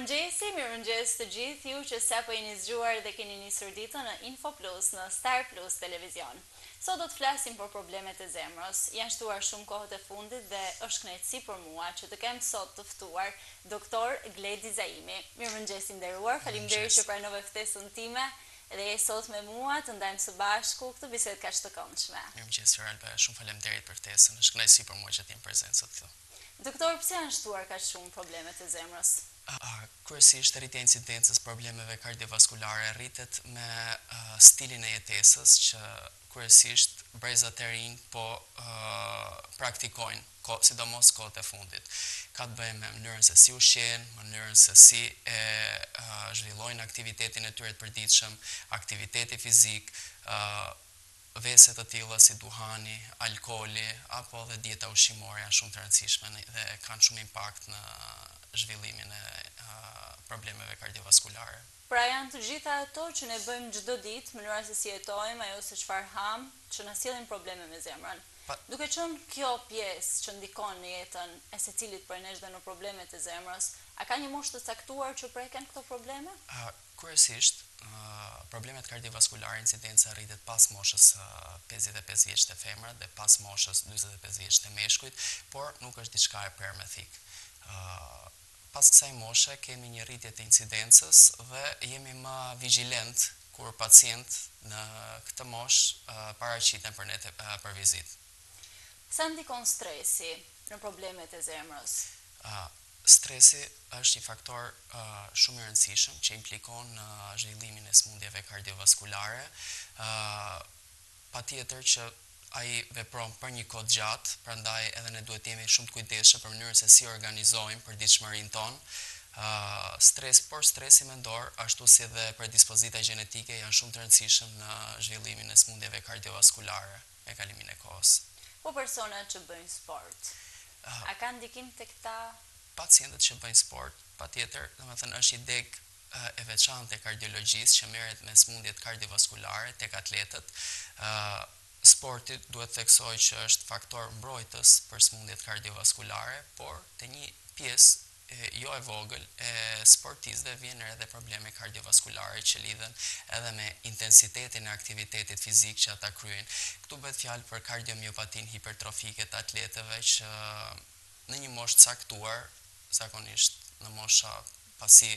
Mirëmëngjes të gjithë ju që sapo jeni zgjuar dhe keni nisur ditën në Info Plus në Star Plus Televizion. Sot do të flasim për problemet e zemrës. Janë shtuar shumë kohët e fundit dhe është kënaqësi për mua që të kem sot të ftuar doktor Gledi Zaimi. Mirëmëngjes i nderuar, faleminderit që pranove ftesën time dhe je sot me mua të ndajmë së bashku këtë bisedë kaq të këndshme. Mirëmëngjes Alba, shumë faleminderit për ftesën. Është kënaqësi për mua që të jem prezant sot këtu. Doktor, pse janë shtuar kaq shumë problemet e zemrës? Kryesisht rritja e incidencës problemeve kardiovaskulare rritet me stilin e jetesës që kryesisht brezat e rinj po praktikojnë, sidomos kohët e fundit. Ka të bëjë me mënyrën se si ushqejnë, mënyrën se si zhvillojnë aktivitetin e tyre të përditshëm, aktiviteti fizik, vese të tilla si duhani, alkooli apo dhe dieta ushqimore janë shumë të rëndësishme dhe kanë shumë impakt në zhvillimin e problemeve kardiovaskulare. Pra janë të gjitha ato që ne bëjmë çdo ditë, mënyra se si jetojmë, ajo se çfarë ham, që na sjellin probleme me zemrën. Duke qenë kjo pjesë që ndikon në jetën e secilit prej nesh dhe në problemet e zemrës, a ka një moshë të caktuar që preken këto probleme? Kryesisht problemet kardiovaskulare incidenca rritet pas moshës 55 vjeç të femrat dhe pas moshës 45 vjeç të meshkujt, por nuk është diçka e përmethik. Pas kësaj moshe kemi një rritje të incidencës dhe jemi më vigjilent kur pacient në këtë moshë paraqiten për ne për vizitë. Sa ndikon stresi në problemet e zemrës? Stresi është një faktor shumë i rëndësishëm që implikon në zhvillimin e sëmundjeve kardiovaskulare. Patjetër që ai vepron për një kohë gjatë, prandaj edhe ne duhet të jemi shumë të kujdesshëm për mënyrën se si organizojmë përditshmërinë tonë. Stresi mendor, ashtu si edhe predispozita gjenetike janë shumë të rëndësishëm në zhvillimin e sëmundjeve kardiovaskulare me kalimin e kohës. Po personat që bëjnë sport, a ka ndikim tek këta? Pacientët që bëjnë sport, patjetër, domethënë është një deg e veçantë e kardiologjisë që merret me sëmundjet kardiovaskulare tek atletët. Sporti duhet theksoj që është faktor mbrojtës për sëmundjet kardiovaskulare, por te një pjesë jo e vogël e sportistëve vjen edhe probleme kardiovaskulare që lidhen edhe me intensitetin e aktivitetit fizik që ata kryejnë. Këtu bëhet fjalë për kardiomiopatin hipertrofike të atletëve që në një moshë caktuar, zakonisht në mosha pasi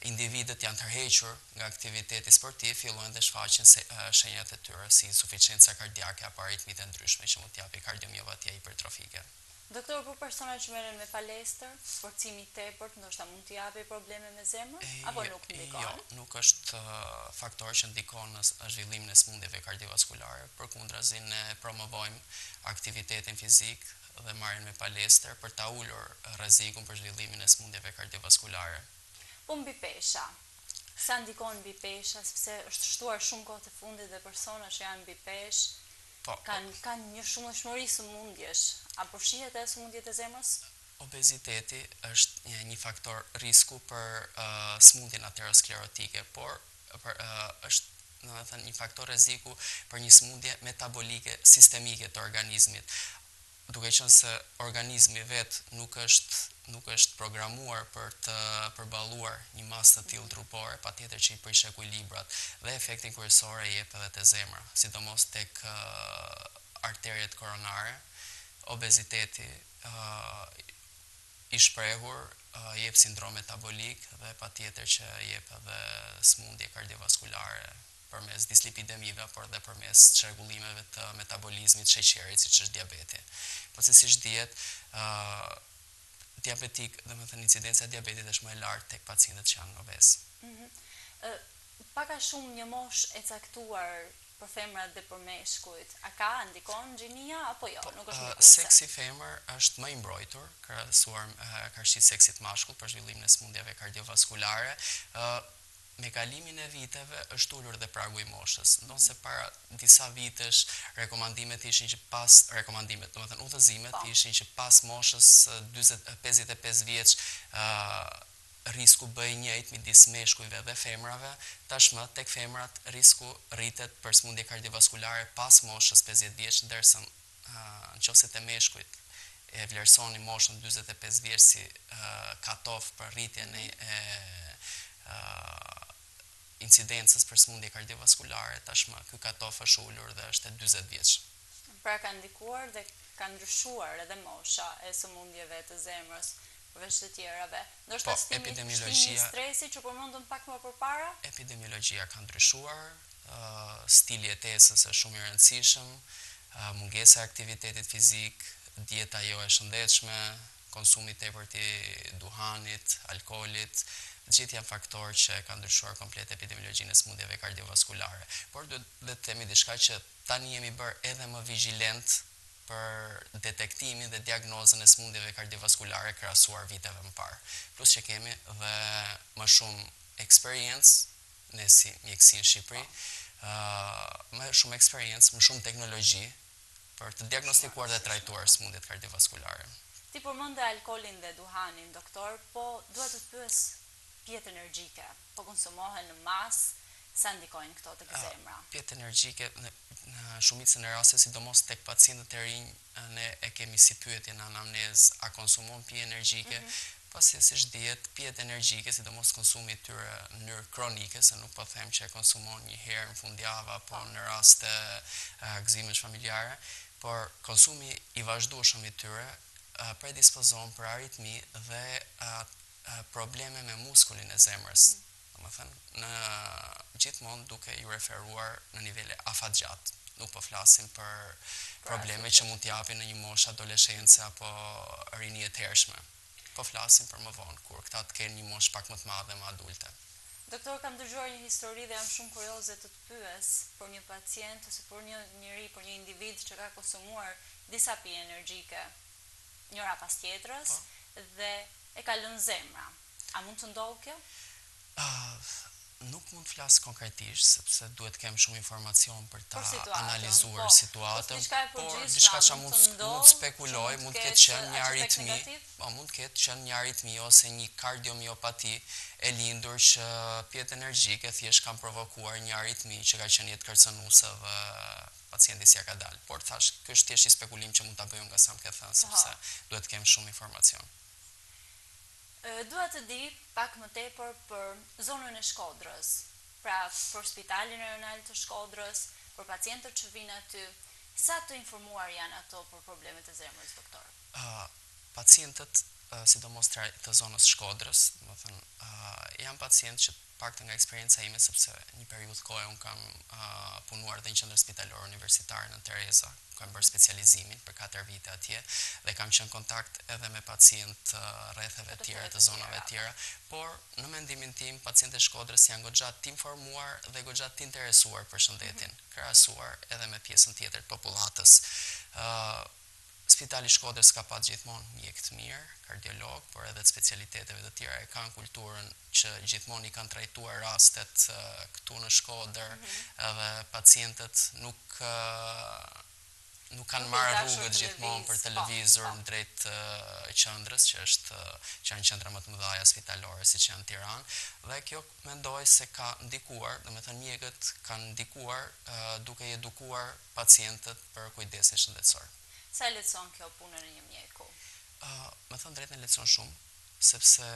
individët janë tërhequr nga aktiviteti sportiv, fillojnë dhe shfaqen shenjat e tyre si insuficiencë kardiake apo aritmit e ndryshme që mund t'japi kardiomiopatia hipertrofike. Doktor, për personat që merren me palestër, sportimi i tepërt ndoshta mund t'i japë probleme me zemrën apo nuk ndikon? Jo, nuk është faktor që ndikon në zhvillimin e sëmundjeve kardiovaskulare, përkundrazi ne promovojmë aktivitetin fizik dhe marrjen me palestër për ta ulur rrezikun për zhvillimin e sëmundjeve kardiovaskulare. Po mbi pesha. Sa ndikon mbi pesha, sepse është shtuar shumë kohët e fundit dhe persona që janë mbi peshë kanë një shumëllëshmëri sëmundjesh. A përfshihet edhe sëmundjet e zemrës? Obeziteti është një faktor risku për sëmundjen aterosklerotike, por është një faktor rreziku për një sëmundje metabolike sistemike të organizmit. Duke qenë se organizmi vet nuk është programuar për të përballuar një masë të tillë trupore, patjetër që i prish ekuilibrat dhe efektin kryesor e jep edhe te zemra, sidomos tek arteriet koronare. Obeziteti i shprehur jep sindrom metabolik dhe patjetër që jep edhe sëmundje kardiovaskulare përmes dislipidemive, por dhe përmes çrregullimeve të metabolizmit sheqerit, siç është diabeti. Po se siç dihet, diabetik, domethënë incidenca e diabetit është më e lartë tek pacientët që janë obez. Pak a shumë një moshë e caktuar për femrat dhe për meshkujt, a ka ndikon gjinia apo jo? Nuk është ndikuese. Seksi femër është më i mbrojtur krahasuar karshit seksit mashkull për zhvillimin e sëmundjeve kardiovaskulare. Me kalimin e viteve është ulur dhe pragu i moshës. Ndonse para disa vitesh rekomandimet ishin që domethënë udhëzimet ishin që pas moshës 55 vjeç risku bëj njëjtë midis meshkujve dhe femrave. Tashmë tek femrat risku rritet për sëmundje kardiovaskulare pas moshës 50 vjeç, ndërsa nëse te meshkujt e vlerësoni moshën 45 vjeç si katof për rritjen e incidencës për sëmundje kardiovaskulare, tashmë ky katof është ulur dhe është e 40 vjeç. Pra ka ndikuar dhe ka ndryshuar edhe mosha e sëmundjeve të zemrës përveç të tjerave. Ndoshta shtimi stresi që përmendëm pak më përpara? Epidemiologjia ka ndryshuar, stili i jetesës është shumë i rëndësishëm, mungesa e aktivitetit fizik, dieta jo e shëndetshme, konsumi i tepërt i duhanit, alkoolit, gjithë janë faktorë që ka ndryshuar komplet epidemiologjinë e sëmundjeve kardiovaskulare. Por duhet të themi diçka që tani jemi bërë edhe më vigjilent për detektimin dhe diagnozën e sëmundjeve kardiovaskulare krahasuar viteve më parë. Plus që kemi dhe më shumë eksperiencë ne si mjekësi në Shqipëri, më shumë eksperiencë, më shumë teknologji për të diagnostikuar dhe trajtuar sëmundjet kardiovaskulare. Ti përmend alkoolin dhe duhanin, doktor, po dua të pyes pjetë energjike, po konsumohen në masë, sa ndikojnë këto tek zemra? Pjetë energjike në shumicën e rasteve, sidomos tek pacientët e rinj, ne e kemi si pyetje në anamnezë, a konsumon pije energjike? Pasi siç dihet, pijet energjike, sidomos konsumi i tyre në mënyrë kronike, se nuk po them që e konsumon një herë në fundjavë apo në raste gëzimesh familjare, por konsumi i vazhdueshëm i tyre predispozon për aritmi dhe probleme me muskulin e zemrës. Domethënë, në gjithmonë duke ju referuar në nivele afatgjat. Nuk po flasim për probleme që mund t'japin në një moshë adoleshence apo rinie të hershme. Po flasim për më vonë, kur këta të kenë një moshë pak më të madhe, më adulte. Doktor, kam dëgjuar një histori dhe jam shumë kurioze të pyes për një pacient ose për një njeri, për një individ që ka konsumuar disa pije energjike, njëra pas tjetrës, dhe e ka lënë zemra. A mund të ndodhë kjo? Nuk mund të flas konkretisht, sepse duhet të kem shumë informacion për ta analizuar situatën, por diçka që mund të spekuloj, mund të ketë qenë një aritmi, mund të ketë qenë një aritmi ose një kardiomiopati e lindur që pjetë energjike thjesht kanë provokuar një aritmi që ka qenë jetë kërcënuese dhe pacienti s'ja ka dalë. Por thash, ky është thjesht një spekulim që mund ta bëjmë nga sa më ke thënë, sepse duhet të kem shumë informacion. Dua të di pak më tepër për zonën e Shkodrës, pra për Spitalin Rajonal të Shkodrës, për pacientët që vinë aty, sa të informuar janë ato për problemet e zemrës, doktor? Pacientët, sidomos të zonës Shkodrës, janë pacientë që paktën nga eksperienca ime, sepse një periudhë kohe unë kam punuar dhe në qendër spitalore universitare në Tereza, kam bërë specializimin për 4 vite atje dhe kam qenë kontakt edhe me pacientë rretheve tjera të zonave tjera, por në mendimin tim pacientët e Shkodrës janë goxha të informuar dhe goxha të interesuar për shëndetin, krahasuar edhe me pjesën tjetër të popullatës. Spitali Shkodrës ka pas gjithmonë mjek të mirë, kardiolog, por edhe të specialiteteve të tjera e kanë kulturën që gjithmonë i kanë trajtuar rastet këtu në Shkodër, edhe pacientët nuk kanë marrë rrugët gjithmonë për televizor në drejt qendrës, që janë qendra më të mëdha spitalore siç janë Tiranë, dhe kjo mendoj se ka ndikuar, domethënë mjekët kanë ndikuar duke i edukuar pacientët për kujdesin shëndetësor. Sa lehtëson kjo punën e një mjeku? Me thënë drejtën e lehtëson shumë, sepse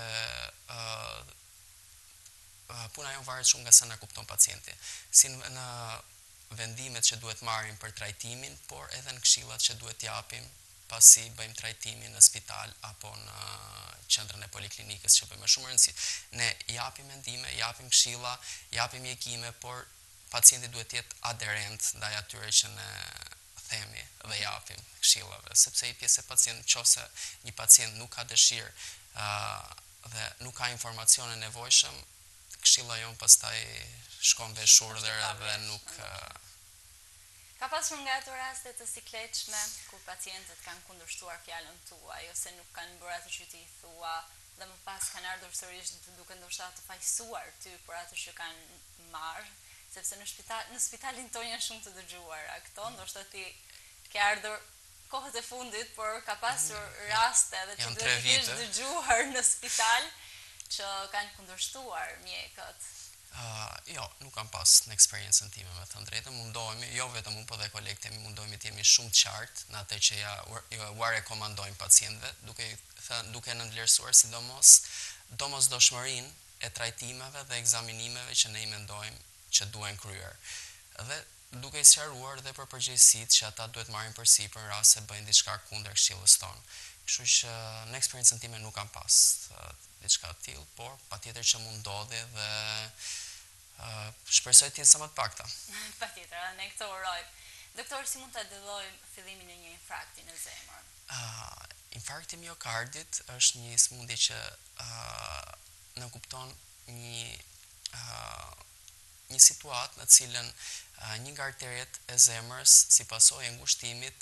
puna jonë varet shumë nga sa na kupton pacienti. Si në vendimet që duhet marrim për trajtimin, por edhe në këshillat që duhet japim pasi bëjmë trajtimin në spital apo në qendrën e poliklinikës që bëjmë shumë rëndësi. Ne japim mendime, japim këshilla, japim mjekime, por pacienti duhet të jetë aderent ndaj atyre që ne themi dhe japim këshillave, sepse i pjesë e pacientit, nëse një pacient nuk ka dëshirë dhe nuk ka informacione nevojshëm, këshilla jonë pastaj shkon vesh urdhër dhe nuk. Ka pasur nga ato raste të sikletshme kur pacientët kanë kundërshtuar fjalën tuaj ose nuk kanë bërë atë që ti thua dhe më pas kanë ardhur sërish duke ndoshta të fajsuar ty për atë që kanë marrë, sepse në spitalin tonë janë shumë të dëgjuara këto, ndoshta ti ke ardhur kohët e fundit, por ka pasur raste edhe që duhet të kesh dëgjuar në spital që kanë kundërshtuar mjekët. Jo, nuk kam pas në eksperiencën time me thënë drejtën, mundohemi, jo vetëm unë, po dhe kolegët e mi mundohemi të jemi shumë të qartë në atë që ja rekomandojmë pacientëve, duke nënvlerësuar sidomos domosdoshmërinë e trajtimeve dhe ekzaminimeve që ne i mendojmë që duhen kryer. Dhe duke i sqaruar dhe për përgjegjësitë që ata duhet marrin përsipër në rast se bëjnë diçka kundër këshillës tonë. Kështu që në eksperiencën time nuk kam pas diçka të tillë, por patjetër që mund ndodhi dhe shpresoj të jenë sa më të pakta. Patjetër, ne këtë urojmë. Doktor, si mund ta dallojmë fillimin e një infarkti në zemër? Infarkti miokardit është një smundje që në kupton një situatë në cilën një nga arteriet e zemrës si pasojë e ngushtimit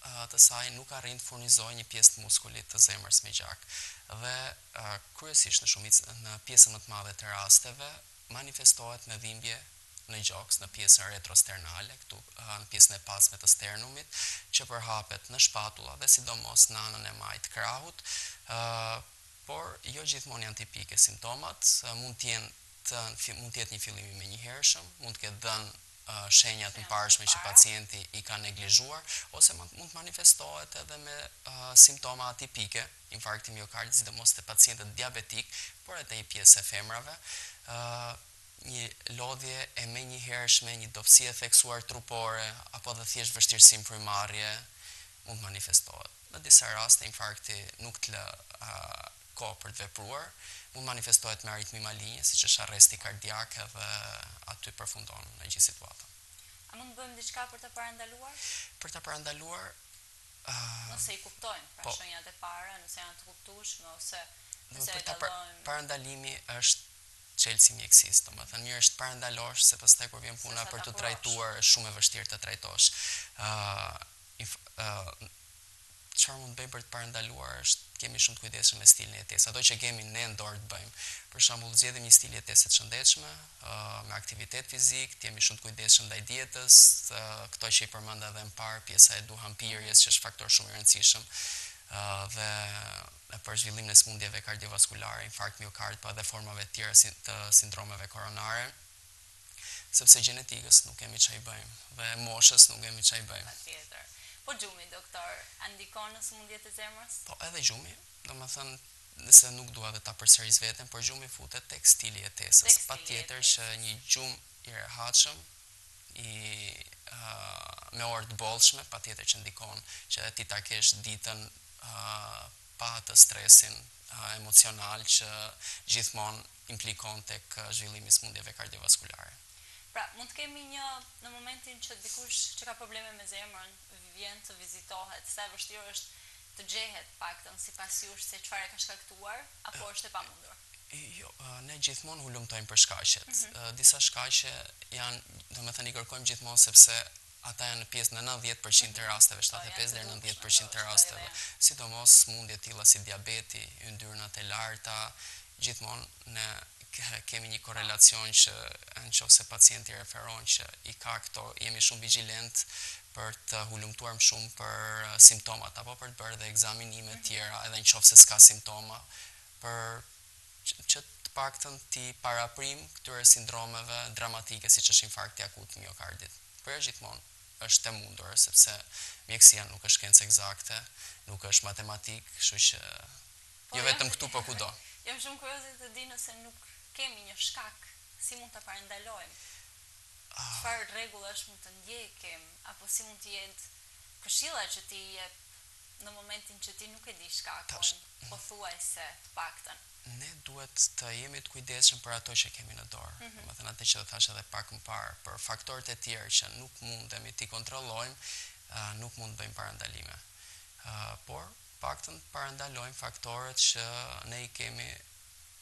të saj nuk arrin të furnizojë një pjesë të muskulit të zemrës me gjak. Dhe kryesisht në pjesën më të madhe të rasteve manifestohet me dhimbje në gjoks, në pjesën retrosternale, këtu në pjesën e pasme të sternumit, që përhapet në shpatulla dhe sidomos në anën e majtë të krahut, por jo gjithmonë janë tipike simptomat, mund të jetë një fillim i menjëhershëm, mund të ketë dhënë shenjat në parshme që pacienti i ka neglizhuar, ose mund të manifestohet edhe me simptoma atipike, infarkti miokardit, sidomos te pacientët diabetik, por edhe një pjesë e femrave, një lodhje e menjëhershme, një dopsi e theksuar trupore, apo dhe thjesht vështirësim frymëmarrje mund të manifestohet. Në disa raste infarkti nuk të lë kohë për të vepruar, mund manifestohet me aritmi malinje, siç është arresti kardiak, dhe aty përfundon në gjithë situatën. A mund të bëjmë diçka për të parandaluar? Për të parandaluar, nëse i kuptojmë, pra shenjat e para, nëse janë të kuptueshme ose nëse e dallojmë. Parandalimi është çelësi i mjekësisë, domethënë mirë është parandalosh, se pastaj kur vjen puna për të trajtuar është shumë e vështirë të trajtosh. Çfarë mund të bëjmë për të parandaluar është kemi shumë të kujdesshëm me stilin e jetesës. Ato që kemi ne në dorë të bëjmë. Për shembull, zgjedhim një stil jetese të shëndetshme, me aktivitet fizik, të jemi shumë të kujdesshëm ndaj dietës, këto që i përmenda edhe më parë, pjesa e duhanpirjes, që është faktor shumë i rëndësishëm, dhe për zhvillimin e smundjeve kardiovaskulare, infarkt miokard, pa edhe formave të tjera të sindromeve koronare, sepse gjenetikës nuk kemi çfarë i bëjmë, dhe moshës nuk kemi çfarë i bëjmë. Patjetër. Po gjumi, doktor, a ndikon në smundjet e zemrës? Po edhe gjumi, domethënë nëse nuk dua dhe ta përsëris veten, por gjumi futet tek stili i jetesës. Patjetër që një gjumë i rehatshëm, me orë të bollshme, patjetër që ndikon që ti ta kesh ditën pa atë stresin emocional që gjithmonë implikon tek zhvillimi i smundjeve kardiovaskulare. Pra, mund të kemi në momentin që dikush që ka probleme me zemrën vjen të vizitohet, sa e vështirë është të gjehet paktën sipas jush se çfarë ka shkaktuar, apo është e pamundur? Jo, ne gjithmonë hulumtojmë për shkaqet. Disa shkaqe janë, domethënë i kërkojmë gjithmonë sepse ata janë në pjesë në 90% të rasteve, 75 deri në 90% të rasteve. Sidomos smundje të tilla si diabeti, yndyrnat e larta, gjithmonë ne kemi një korelacion që nëse pacienti referon që i ka këto, jemi shumë vigjilent për të hulumtuar më shumë për simptomat, apo për të bërë dhe ekzaminime tjera, edhe nëse s'ka simptoma, për që të paktën ti paraprim këtyre sindromeve dramatike, siç është infarkti akut miokardit. Por gjithmonë është e mundur, sepse mjekësia nuk është shkencë eksakte, nuk është matematik, kështu që jo vetëm këtu, po kudo. Jam shumë kurioze të di nëse nuk kemi një shkak, si mund të parandalojmë? Çfarë rregullash mund të ndjekim, apo si mund të jetë këshilla që ti jep në momentin që ti nuk e di shkakun, pothuajse të paktën? Ne duhet të jemi të kujdesshëm për ato që kemi në dorë. Domethënë atë që thash edhe pak më parë, për faktorët e tjerë që nuk mundemi t'i kontrollojmë, nuk mund të bëjmë parandalime. Por paktën parandalojmë faktorët që ne i kemi,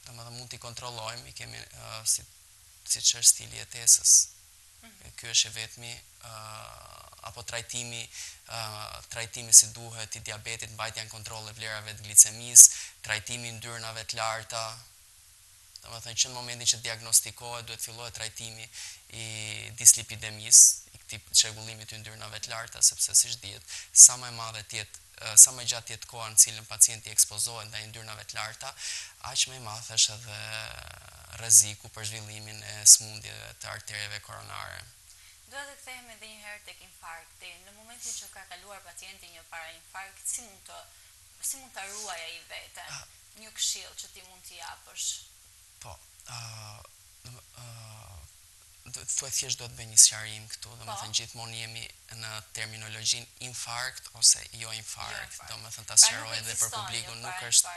domethënë mund t'i kontrollojmë, i kemi siç është stili i jetesës. Ky është vetmi apo trajtimi si duhet i diabetit, mbajtja në kontroll e vlerave të glicemisë, trajtimi i yndyrnave të larta. Domethënë që në momentin që diagnostikohet duhet fillohet trajtimi i dislipidemisë, i këtij çrregullimit të yndyrnave të larta, sepse siç dihet, sa më e madhe të jetë sa më gjatë jetë koha në cilën pacienti ekspozohet ndaj yndyrnave të larta, aq më i madh është edhe rreziku për zhvillimin e sëmundjeve të arterjeve koronare. Dua të kthehemi edhe një herë tek infarkti. Në momentin që ka kaluar pacienti një parainfarkt, si mund ta ruajë ai veten? Një këshill që ti mund t'i japësh. Po, thuaj thjesht do të bëj një sqarim këtu, domethënë gjithmonë jemi në terminologjinë infarkt ose jo infarkt, domethënë ta sqaroj edhe për publikun, nuk është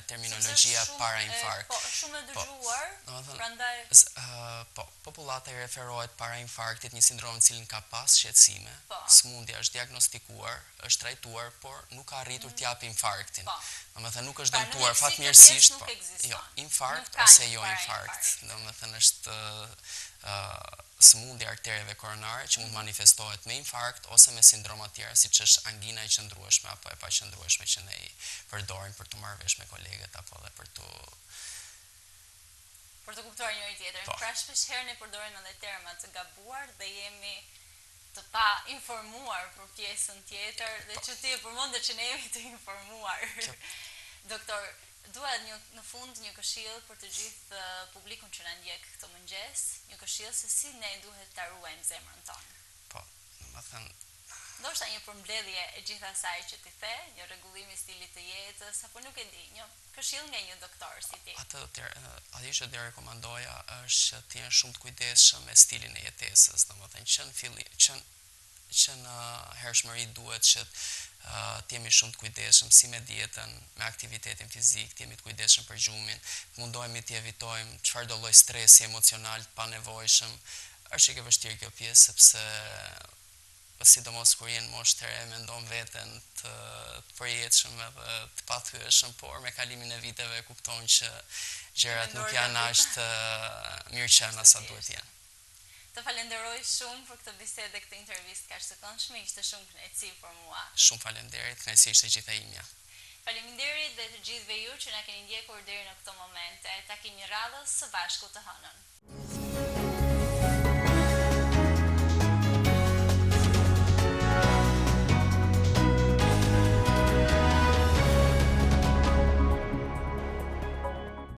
terminologjia para infarkt. Po, shumë e dëgjuar, prandaj po, popullata i referohet para infarktit, një sindrom në cilin ka pas shqetësime, sëmundja është diagnostikuar, është trajtuar, por nuk ka arritur t'japë infarktin. Domethënë nuk është dëmtuar fatmirësisht, po, jo, infarkt ose jo infarkt, domethënë është sëmundje arterjeve koronare që mund manifestohet me infarkt ose me sindroma tjera siç është angina e qëndrueshme apo e paqëndrueshme që ne i përdorim për të marrë vesh me kolegët apo edhe për të kuptuar njëri tjetrin. Pra shpesh herë ne përdorim edhe terma të gabuar dhe jemi të pa informuar për pjesën tjetër dhe që ti e përmendë që ne jemi të informuar. Doktor, dua në fund një këshill për të gjithë publikun që na ndjek këtë mëngjes, një këshill se si ne duhet ta ruajmë zemrën tonë. Po, domethënë ndoshta një përmbledhje e gjithë asaj që ti the, një rregullim i stilit të jetës, apo nuk e di, një këshill nga një doktor si ti. Atë që do rekomandoja është që të jenë shumë të kujdesshëm me stilin e jetesës, domethënë që në hershmëri duhet që të jemi shumë të kujdesshëm si me dietën, me aktivitetin fizik, të jemi të kujdesshëm për gjumin, mundohemi të evitojmë çfarëdo lloj stresi emocional të panevojshëm. Është e vështirë kjo pjesë sepse sidomos kur jenë moshë të re mendon veten të përjetshëm edhe të pathyeshëm, por me kalimin e viteve kupton që gjërat nuk janë aq të mirëqenia sa duhet jenë. Të falenderoj shumë për këtë bisedë dhe këtë intervistë kaq të këndshme, ishte shumë kënaqësi për mua. Shumë faleminderit, kënaqësi ishte gjithë e imja. Faleminderit dhe të gjithëve ju që na keni ndjekur deri në këtë moment. Takimi radhës së bashku të hënën.